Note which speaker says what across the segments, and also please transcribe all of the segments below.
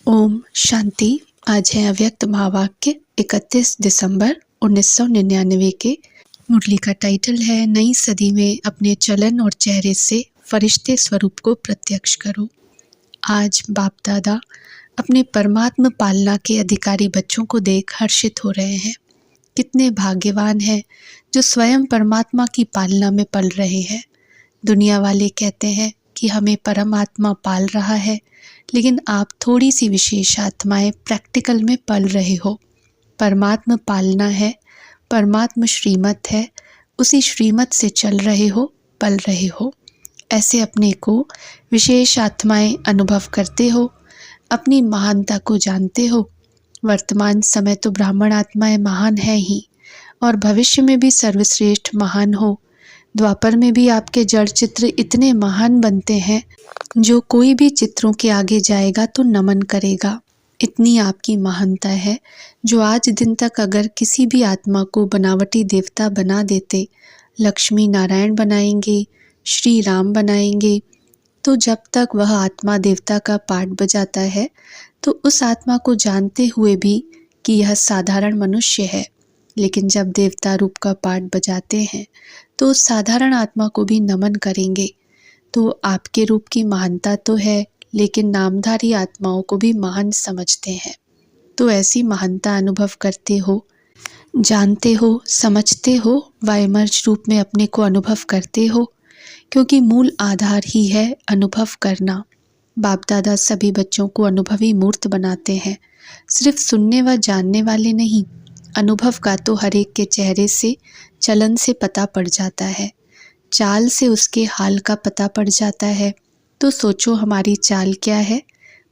Speaker 1: ओम शांति। आज है अव्यक्त महावाक्य 31 दिसंबर 1999 के। मुरली का टाइटल है नई सदी में अपने चलन और चेहरे से फरिश्ते स्वरूप को प्रत्यक्ष करो। आज बाप दादा अपने परमात्मा पालना के अधिकारी बच्चों को देख हर्षित हो रहे हैं। कितने भाग्यवान हैं जो स्वयं परमात्मा की पालना में पल रहे हैं। दुनिया वाले कहते हैं कि हमें परमात्मा पाल रहा है, लेकिन आप थोड़ी सी विशेष आत्माएं प्रैक्टिकल में पल रहे हो। परमात्मा पालना है, परमात्मा श्रीमत है, उसी श्रीमत से चल रहे हो, पल रहे हो। ऐसे अपने को विशेष आत्माएं अनुभव करते हो, अपनी महानता को जानते हो। वर्तमान समय तो ब्राह्मण आत्माएं महान है ही, और भविष्य में भी सर्वश्रेष्ठ महान हो। द्वापर में भी आपके जड़ चित्र इतने महान बनते हैं जो कोई भी चित्रों के आगे जाएगा तो नमन करेगा। इतनी आपकी महानता है जो आज दिन तक अगर किसी भी आत्मा को बनावटी देवता बना देते, लक्ष्मी नारायण बनाएंगे, श्री राम बनाएंगे, तो जब तक वह आत्मा देवता का पाठ बजाता है तो उस आत्मा को जानते हुए भी कि यह साधारण मनुष्य है, लेकिन जब देवता रूप का पाठ बजाते हैं तो उस साधारण आत्मा को भी नमन करेंगे। तो आपके रूप की महानता तो है, लेकिन नामधारी आत्माओं को भी महान समझते हैं। तो ऐसी महानता अनुभव करते हो, जानते हो, समझते हो, वाइमर्ज रूप में अपने को अनुभव करते हो, क्योंकि मूल आधार ही है अनुभव करना। बाप दादा सभी बच्चों को अनुभवी मूर्त बनाते हैं, सिर्फ सुनने व जानने वाले नहीं। अनुभव का तो हर एक के चेहरे से, चलन से पता पड़ जाता है, चाल से उसके हाल का पता पड़ जाता है। तो सोचो हमारी चाल क्या है?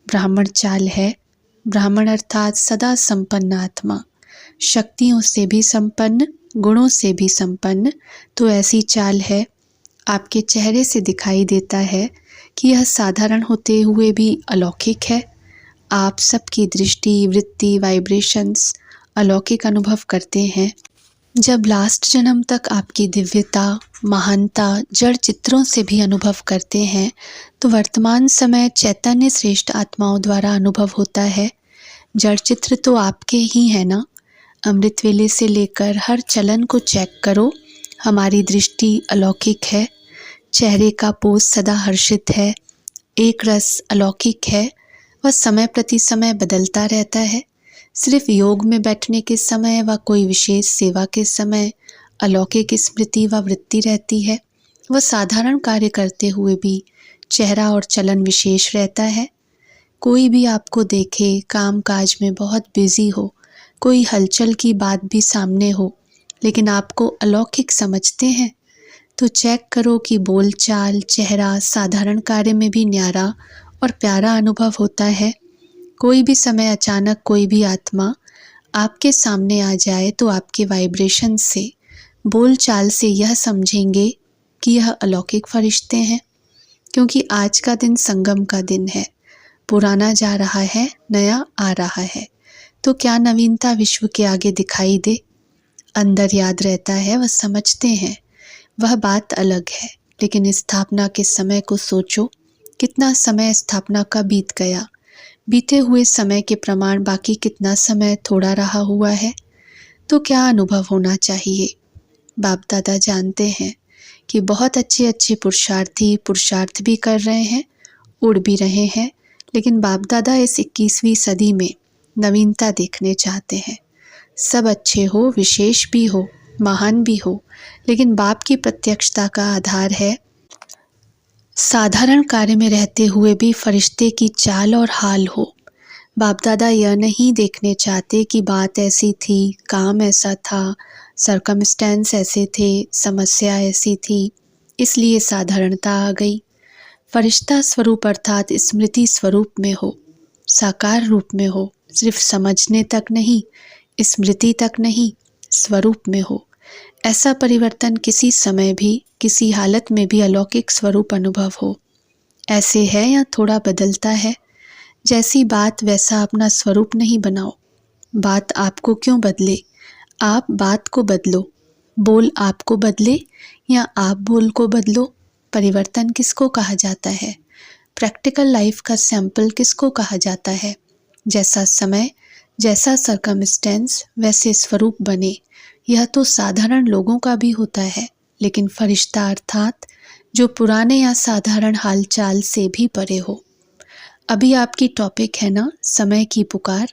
Speaker 1: ब्राह्मण चाल है। ब्राह्मण अर्थात सदा संपन्न आत्मा, शक्तियों से भी संपन्न, गुणों से भी संपन्न। तो ऐसी चाल है। आपके चेहरे से दिखाई देता है कि यह साधारण होते हुए भी अलौकिक है। आप सबकी दृष्टि, वृत्ति, वाइब्रेशंस अलौकिक अनुभव करते हैं। जब लास्ट जन्म तक आपकी दिव्यता, महानता जड़ चित्रों से भी अनुभव करते हैं, तो वर्तमान समय चैतन्य श्रेष्ठ आत्माओं द्वारा अनुभव होता है। जड़ चित्र तो आपके ही है ना। अमृत वेले से लेकर हर चलन को चेक करो, हमारी दृष्टि अलौकिक है, चेहरे का पोज सदा हर्षित है, एक रस अलौकिक है, वह समय प्रति समय बदलता रहता है। सिर्फ योग में बैठने के समय व कोई विशेष सेवा के समय अलौकिक स्मृति व वृत्ति रहती है। वह साधारण कार्य करते हुए भी चेहरा और चलन विशेष रहता है। कोई भी आपको देखे, काम काज में बहुत बिजी हो, कोई हलचल की बात भी सामने हो, लेकिन आपको अलौकिक समझते हैं, तो चेक करो कि बोलचाल, चेहरा साधारण कार्य में भी न्यारा और प्यारा अनुभव होता है। कोई भी समय अचानक कोई भी आत्मा आपके सामने आ जाए तो आपके वाइब्रेशन से, बोल चाल से यह समझेंगे कि यह अलौकिक फरिश्ते हैं, क्योंकि आज का दिन संगम का दिन है। पुराना जा रहा है, नया आ रहा है, तो क्या नवीनता विश्व के आगे दिखाई दे? अंदर याद रहता है, वह समझते हैं, वह बात अलग है। लेकिन स्थापना के समय को सोचो, कितना समय स्थापना का बीत गया। बीते हुए समय के प्रमाण बाकी कितना समय थोड़ा रहा हुआ है। तो क्या अनुभव होना चाहिए? बाप दादा जानते हैं कि बहुत अच्छे अच्छे पुरुषार्थी पुरुषार्थ भी कर रहे हैं, उड़ भी रहे हैं, लेकिन बाप दादा इस 21वीं सदी में नवीनता देखने चाहते हैं। सब अच्छे हो, विशेष भी हो, महान भी हो, लेकिन बाप की प्रत्यक्षता का आधार है साधारण कार्य में रहते हुए भी फरिश्ते की चाल और हाल हो। बाप दादा यह नहीं देखने चाहते कि बात ऐसी थी, काम ऐसा था, सरकमस्टेंस ऐसे थे, समस्या ऐसी थी, इसलिए साधारणता आ गई। फरिश्ता स्वरूप अर्थात स्मृति स्वरूप में हो, साकार रूप में हो, सिर्फ समझने तक नहीं, स्मृति तक नहीं, स्वरूप में हो। ऐसा परिवर्तन किसी समय भी, किसी हालत में भी अलौकिक स्वरूप अनुभव हो। ऐसे है या थोड़ा बदलता है? जैसी बात वैसा अपना स्वरूप नहीं बनाओ। बात आपको क्यों बदले? आप बात को बदलो। बोल आपको बदले या आप बोल को बदलो। परिवर्तन किसको कहा जाता है? प्रैक्टिकल लाइफ का सैंपल किसको कहा जाता है? जैसा समय, जैसा सरकमस्टेंस वैसे स्वरूप बने, यह तो साधारण लोगों का भी होता है, लेकिन फरिश्ता अर्थात जो पुराने या साधारण हालचाल से भी परे हो। अभी आपकी टॉपिक है ना समय की पुकार।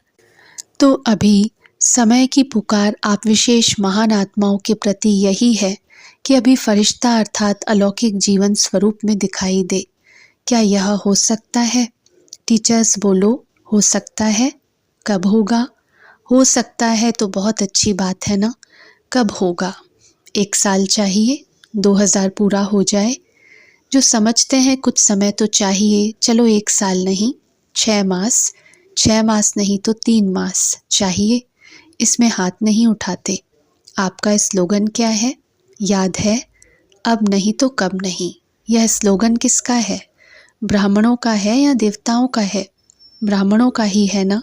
Speaker 1: तो अभी समय की पुकार आप विशेष महान आत्माओं के प्रति यही है कि अभी फरिश्ता अर्थात अलौकिक जीवन स्वरूप में दिखाई दे। क्या यह हो सकता है? टीचर्स बोलो, हो सकता है। कब होगा? हो सकता है तो बहुत अच्छी बात है ना। कब होगा? 1 साल चाहिए? 2000 पूरा हो जाए? जो समझते हैं कुछ समय तो चाहिए, चलो 1 साल नहीं, 6 मास, 6 मास नहीं तो 3 मास चाहिए, इसमें हाथ नहीं उठाते। आपका स्लोगन क्या है? याद है? अब नहीं तो कब नहीं। यह स्लोगन किसका है? ब्राह्मणों का है या देवताओं का है? ब्राह्मणों का ही है ना।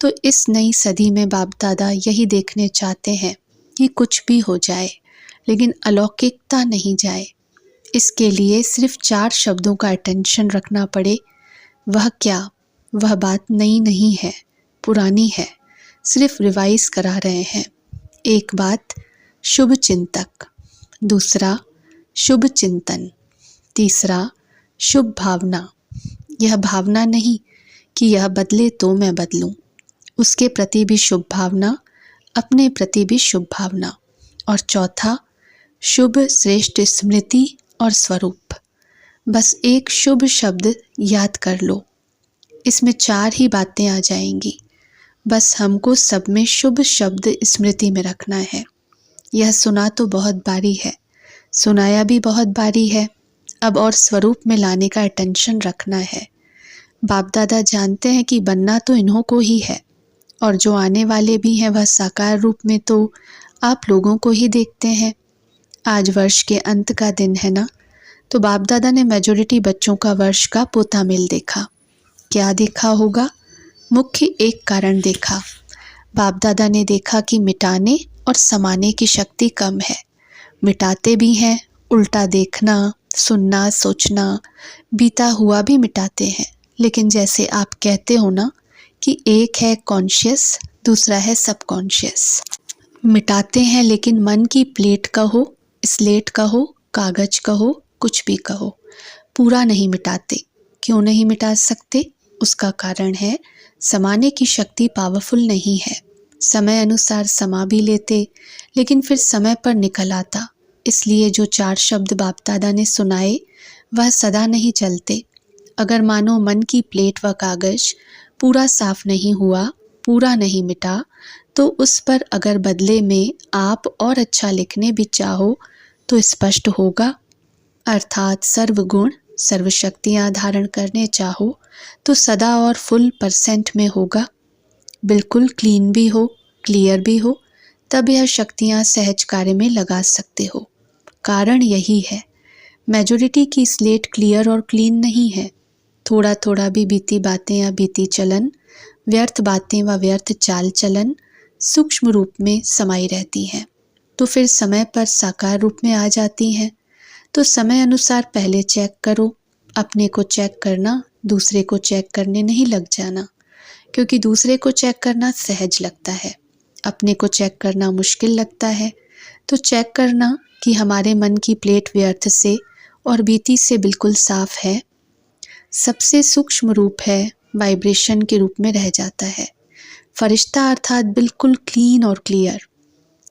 Speaker 1: तो इस नई सदी में बाप दादा यही देखने चाहते हैं कि कुछ भी हो जाए, लेकिन अलौकिकता नहीं जाए। इसके लिए सिर्फ 4 शब्दों का अटेंशन रखना पड़े। वह क्या? वह बात नई नहीं है, पुरानी है, सिर्फ रिवाइज करा रहे हैं। एक बात, शुभ चिंतक। दूसरा, शुभ चिंतन। तीसरा, शुभ भावना। यह भावना नहीं कि यह बदले तो मैं बदलूं, उसके प्रति भी शुभ भावना, अपने प्रति भी शुभ भावना। और चौथा, शुभ श्रेष्ठ स्मृति और स्वरूप। बस एक शुभ शब्द याद कर लो, इसमें 4 ही बातें आ जाएंगी। बस हमको सब में शुभ शब्द स्मृति में रखना है। यह सुना तो बहुत बारी है, सुनाया भी बहुत बारी है, अब और स्वरूप में लाने का अटेंशन रखना है। बाप दादा जानते हैं कि बनना तो इन्हों को ही है, और जो आने वाले भी हैं वह साकार रूप में तो आप लोगों को ही देखते हैं। आज वर्ष के अंत का दिन है ना, तो बाप दादा ने मेजॉरिटी बच्चों का वर्ष का पोता मेल देखा। क्या देखा होगा? मुख्य एक कारण देखा। बाप दादा ने देखा कि मिटाने और समाने की शक्ति कम है। मिटाते भी हैं, उल्टा देखना, सुनना, सोचना, बीता हुआ भी मिटाते हैं। लेकिन जैसे आप कहते हो ना कि एक है कॉन्शियस, दूसरा है सबकॉन्शियस। मिटाते हैं लेकिन मन की प्लेट कहो, स्लेट कहो, कागज कहो, कुछ भी कहो, पूरा नहीं मिटाते। क्यों नहीं मिटा सकते? उसका कारण है समाने की शक्ति पावरफुल नहीं है। समय अनुसार समा भी लेते, लेकिन फिर समय पर निकल आता। इसलिए जो 4 शब्द बाप दादा ने सुनाए वह सदा नहीं चलते। अगर मानो मन की प्लेट व कागज पूरा साफ नहीं हुआ, पूरा नहीं मिटा, तो उस पर अगर बदले में आप और अच्छा लिखने भी चाहो तो स्पष्ट होगा। अर्थात सर्वगुण सर्व शक्तियाँ धारण करने चाहो तो सदा और फुल % में होगा। बिल्कुल क्लीन भी हो, क्लियर भी हो, तब यह शक्तियाँ सहज कार्य में लगा सकते हो। कारण यही है, मेजॉरिटी की स्लेट क्लियर और क्लीन नहीं है। थोड़ा थोड़ा भी बीती बातें या बीती चलन, व्यर्थ बातें व व्यर्थ चाल चलन सूक्ष्म रूप में समाई रहती हैं, तो फिर समय पर साकार रूप में आ जाती हैं। तो समय अनुसार पहले चेक करो। अपने को चेक करना, दूसरे को चेक करने नहीं लग जाना, क्योंकि दूसरे को चेक करना सहज लगता है, अपने को चेक करना मुश्किल लगता है। तो चेक करना कि हमारे मन की प्लेट व्यर्थ से और बीती से बिल्कुल साफ है। सबसे सूक्ष्म रूप है, वाइब्रेशन के रूप में रह जाता है। फरिश्ता अर्थात बिल्कुल क्लीन और क्लियर।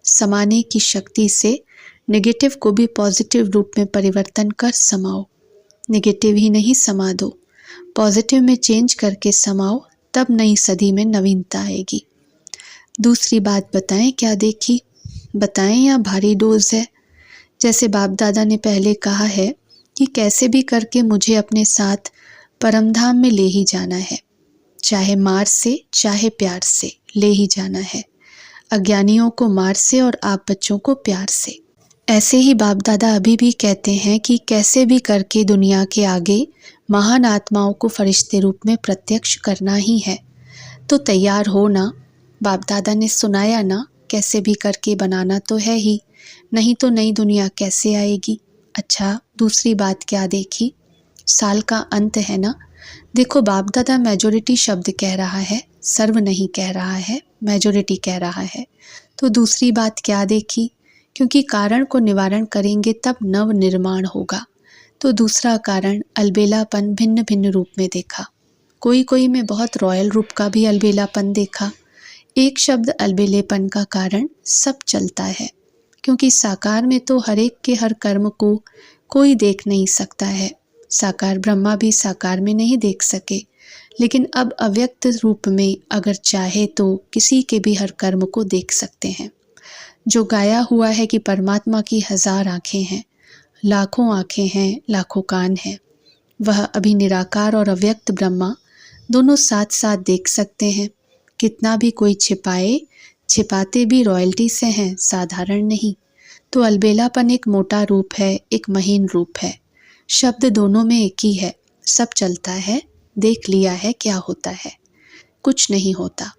Speaker 1: समाने की शक्ति से नेगेटिव को भी पॉजिटिव रूप में परिवर्तन कर समाओ। नेगेटिव ही नहीं समा दो, पॉजिटिव में चेंज करके समाओ, तब नई सदी में नवीनता आएगी। दूसरी बात बताएं, क्या देखी? बताएं या भारी डोज है? जैसे बाप दादा ने पहले कहा है कि कैसे भी करके मुझे अपने साथ परमधाम में ले ही जाना है, चाहे मार से चाहे प्यार से ले ही जाना है। अज्ञानियों को मार से और आप बच्चों को प्यार से। ऐसे ही बाप दादा अभी भी कहते हैं कि कैसे भी करके दुनिया के आगे महान आत्माओं को फरिश्ते रूप में प्रत्यक्ष करना ही है। तो तैयार हो ना। बाप दादा ने सुनाया ना, कैसे भी करके बनाना तो है ही, नहीं तो नई दुनिया कैसे आएगी। अच्छा, दूसरी बात क्या देखी? साल का अंत है ना, देखो, बाप दादा मेजॉरिटी शब्द कह रहा है, सर्व नहीं कह रहा है, मेजॉरिटी कह रहा है। तो दूसरी बात क्या देखी? क्योंकि कारण को निवारण करेंगे तब नव निर्माण होगा। तो दूसरा कारण अलबेलापन भिन्न भिन्न रूप में देखा। कोई कोई में बहुत रॉयल रूप का भी अलबेलापन देखा। एक शब्द अलबेलेपन का कारण सब चलता है, क्योंकि साकार में तो हर एक के हर कर्म को कोई देख नहीं सकता है। साकार ब्रह्मा भी साकार में नहीं देख सके, लेकिन अब अव्यक्त रूप में अगर चाहे तो किसी के भी हर कर्म को देख सकते हैं। जो गाया हुआ है कि परमात्मा की 1000 आँखें हैं, लाखों आँखें हैं, लाखों कान हैं, वह अभी निराकार और अव्यक्त ब्रह्मा दोनों साथ साथ देख सकते हैं। कितना भी कोई छिपाए, छिपाते भी रॉयल्टी से हैं, साधारण नहीं। तो अलबेलापन एक मोटा रूप है, एक महीन रूप है। शब्द दोनों में एक ही है, सब चलता है, देख लिया है क्या होता है। कुछ नहीं होता,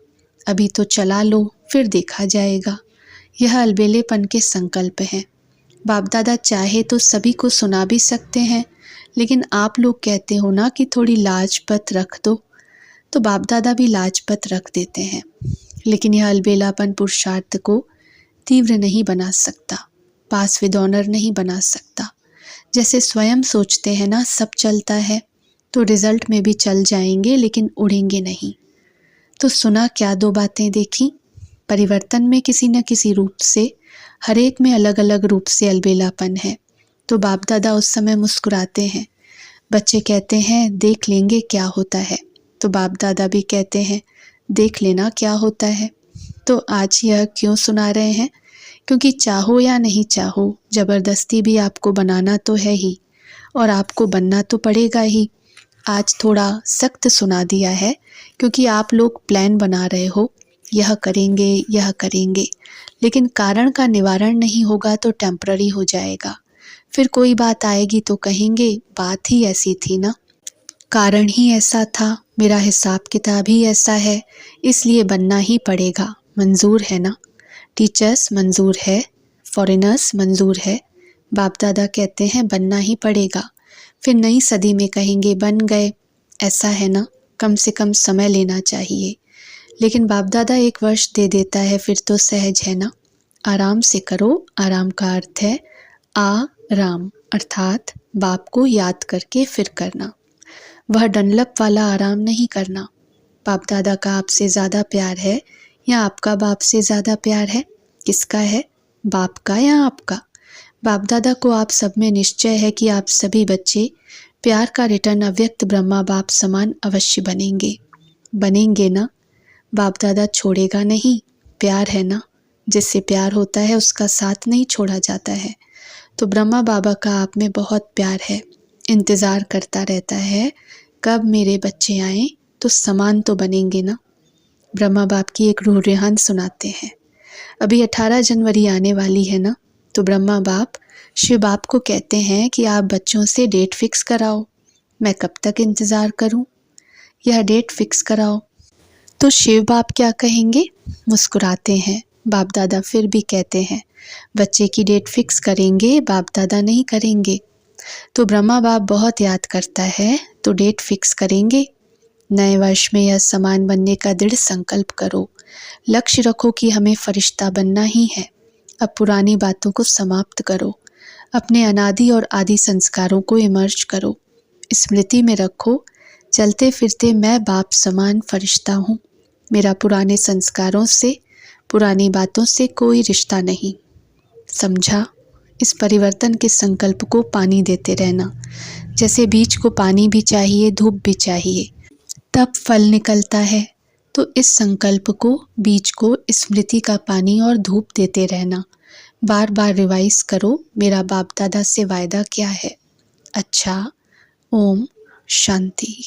Speaker 1: अभी तो चला लो, फिर देखा जाएगा। यह अलबेलेपन के संकल्प हैं। बाप दादा चाहे तो सभी को सुना भी सकते हैं, लेकिन आप लोग कहते हो ना कि थोड़ी लाजपत रख दो, तो बाप दादा भी लाजपत रख देते हैं। लेकिन यह अलबेलापन पुरुषार्थ को तीव्र नहीं बना सकता, पास विद ऑनर नहीं बना सकता। जैसे स्वयं सोचते हैं ना सब चलता है, तो रिजल्ट में भी चल जाएंगे लेकिन उड़ेंगे नहीं। तो सुना क्या, दो बातें देखी। परिवर्तन में किसी न किसी रूप से, हर एक में अलग अलग रूप से अलबेलापन है। तो बाप दादा उस समय मुस्कुराते हैं। बच्चे कहते हैं देख लेंगे क्या होता है, तो बाप दादा भी कहते हैं देख लेना क्या होता है। तो आज यह क्यों सुना रहे हैं? क्योंकि चाहो या नहीं चाहो, ज़बरदस्ती भी आपको बनाना तो है ही, और आपको बनना तो पड़ेगा ही। आज थोड़ा सख्त सुना दिया है, क्योंकि आप लोग प्लान बना रहे हो, यह करेंगे यह करेंगे, लेकिन कारण का निवारण नहीं होगा तो टेम्पररी हो जाएगा। फिर कोई बात आएगी तो कहेंगे बात ही ऐसी थी ना, कारण ही ऐसा था, मेरा हिसाब किताब ही ऐसा है, इसलिए बनना ही पड़ेगा। मंजूर है ना? टीचर्स मंजूर है, फॉरेनर्स मंजूर है। बाप दादा कहते हैं बनना ही पड़ेगा। फिर नई सदी में कहेंगे बन गए, ऐसा है ना, कम से कम समय लेना चाहिए। लेकिन बाप दादा 1 वर्ष दे देता है, फिर तो सहज है ना। आराम से करो, आराम का अर्थ है आराम, अर्थात बाप को याद करके फिर करना। वह डनलप वाला आराम नहीं करना। बाप दादा का आपसे ज़्यादा प्यार है या आपका बाप से ज़्यादा प्यार है? किसका है, बाप का या आपका? बाप दादा को आप सब में निश्चय है कि आप सभी बच्चे प्यार का रिटर्न अव्यक्त ब्रह्मा बाप समान अवश्य बनेंगे। बनेंगे ना? बाप दादा छोड़ेगा नहीं, प्यार है ना, जिससे प्यार होता है उसका साथ नहीं छोड़ा जाता है। तो ब्रह्मा बाबा का आप में बहुत प्यार है, इंतज़ार करता रहता है कब मेरे बच्चे आएँ तो समान तो बनेंगे ना। ब्रह्मा बाप की एक रूह रेहान सुनाते हैं। अभी 18 जनवरी आने वाली है ना, तो ब्रह्मा बाप शिव बाप को कहते हैं कि आप बच्चों से डेट फिक्स कराओ। मैं कब तक इंतज़ार करूं? यह डेट फिक्स कराओ। तो शिव बाप क्या कहेंगे? मुस्कुराते हैं। बाप दादा फिर भी कहते हैं बच्चे की डेट फिक्स करेंगे, बाप दादा नहीं करेंगे। तो ब्रह्मा बाप बहुत याद करता है, तो डेट फिक्स करेंगे। नए वर्ष में यह समान बनने का दृढ़ संकल्प करो। लक्ष्य रखो कि हमें फरिश्ता बनना ही है। अब पुरानी बातों को समाप्त करो, अपने अनादि और आदि संस्कारों को इमर्ज करो। स्मृति में रखो, चलते फिरते मैं बाप समान फरिश्ता हूँ। मेरा पुराने संस्कारों से, पुरानी बातों से कोई रिश्ता नहीं। समझा? इस परिवर्तन के संकल्प को पानी देते रहना। जैसे बीज को पानी भी चाहिए, धूप भी चाहिए, तब फल निकलता है। तो इस संकल्प को, बीज को स्मृति का पानी और धूप देते रहना। बार बार रिवाइज करो, मेरा बाप दादा से वायदा क्या है। अच्छा, ओम शांति।